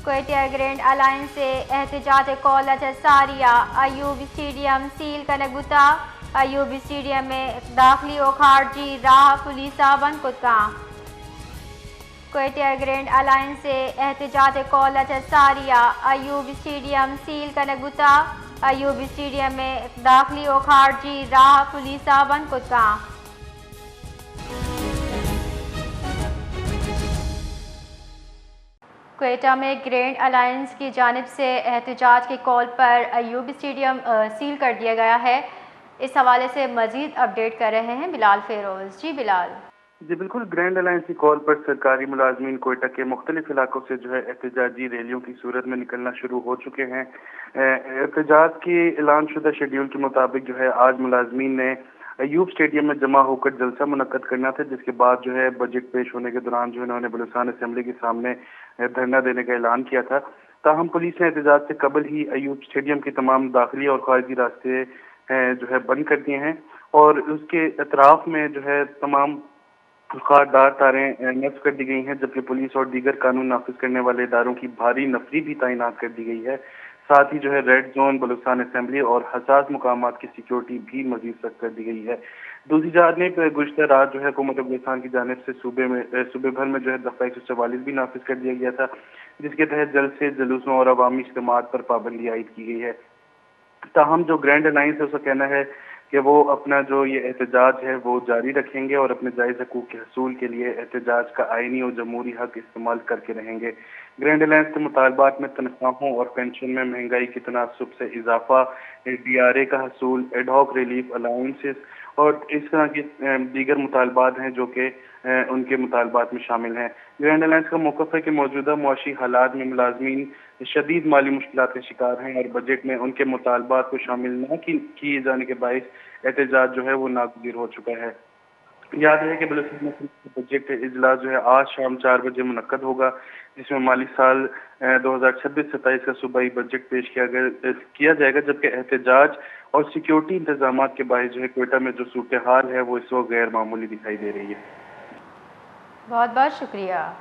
Quetta grand alliance سے احتجاج college ساریہ ایوب اسٹیڈیم سیل کنگتا ایوب اسٹیڈیم میں داخلی و خارجی راہ پولیسا بند کتا کوئٹہ گرینڈ الائنس سے احتجاج کالج ساریہ ایوب اسٹیڈیم سیل کنگتا ایوب اسٹیڈیم میں داخلی و خارجی راہ پولیسا بند کتا کوئٹہ میں گرینڈ الائنس کی جانب سے احتجاج کی کال پر ایوب اسٹیڈیم سیل کر دیا گیا ہے۔ اس حوالے سے مزید اپڈیٹ کر رہے ہیں بلال فیروز۔ جی بلال۔ جی بالکل، گرینڈ الائنس کی کال پر سرکاری ملازمین کوئٹہ کے مختلف علاقوں سے احتجاجی ریلیوں کی صورت میں نکلنا شروع ہو چکے ہیں۔ احتجاج کی اعلان شدہ شیڈیول کے مطابق آج ملازمین نے ایوب اسٹیڈیم میں جمع ہو کر جلسہ منعقد کرنا تھا، جس کے بعد بجٹ پیش ہونے کے دوران انہوں نے بلوچستان اسمبلی کے سامنے دھرنا دینے کا اعلان کیا تھا۔ تاہم پولیس نے احتجاج سے قبل ہی ایوب اسٹیڈیم کے تمام داخلی اور خارجی راستے بند کر دیے ہیں، اور اس کے اطراف میں تمام خاردار تاریں نصب کر دی گئی ہیں، جبکہ پولیس اور دیگر قانون نافذ کرنے والے اداروں کی بھاری نفری بھی تعینات کر دی گئی ہے۔ ساتھ ہی ریڈ زون، بلوچستان اسمبلی اور حساس مقامات کی سیکیورٹی بھی مزید سخت کر دی گئی ہے۔ دوسری جانب گزشتہ رات حکومت بلوچستان کی جانب سے صوبے بھر میں دفعہ 144 بھی نافذ کر دیا گیا تھا، جس کے تحت جلسے، جلوسوں اور عوامی اجتماعات پر پابندی عائد کی گئی ہے۔ تاہم جو گرینڈ الائنس ہے اس کا کہنا ہے کہ وہ اپنا یہ احتجاج ہے وہ جاری رکھیں گے اور اپنے جائز حقوق کے حصول کے لیے احتجاج کا آئینی اور جمہوری حق استعمال کر کے رہیں گے۔ گرینڈ الائنس کے مطالبات میں تنخواہوں اور پینشن میں مہنگائی کے تناسب سے اضافہ، ڈی آر اے کا حصول، ایڈ ہاک ریلیف الاؤنسز اور اس طرح کے دیگر مطالبات ہیں جو کہ ان کے مطالبات میں شامل ہیں۔ گرینڈ الائنس کا موقف ہے کہ موجودہ معاشی حالات میں ملازمین شدید مالی مشکلات کا شکار ہیں اور بجٹ میں ان کے مطالبات کو شامل نہ کیے جانے کے باعث احتجاج وہ ناگزیر ہو چکا ہے۔ یاد ہے کہ بلوچستان بجٹ اجلاس آج شام 4 بجے منعقد ہوگا، جس میں مالی سال 2026-27 کا صوبائی بجٹ پیش کیا جائے گا، جبکہ احتجاج اور سیکیورٹی انتظامات کے باعث کوئٹہ میں جو صورتحال ہے وہ اس وقت غیر معمولی دکھائی دے رہی ہے۔ بہت بہت شکریہ۔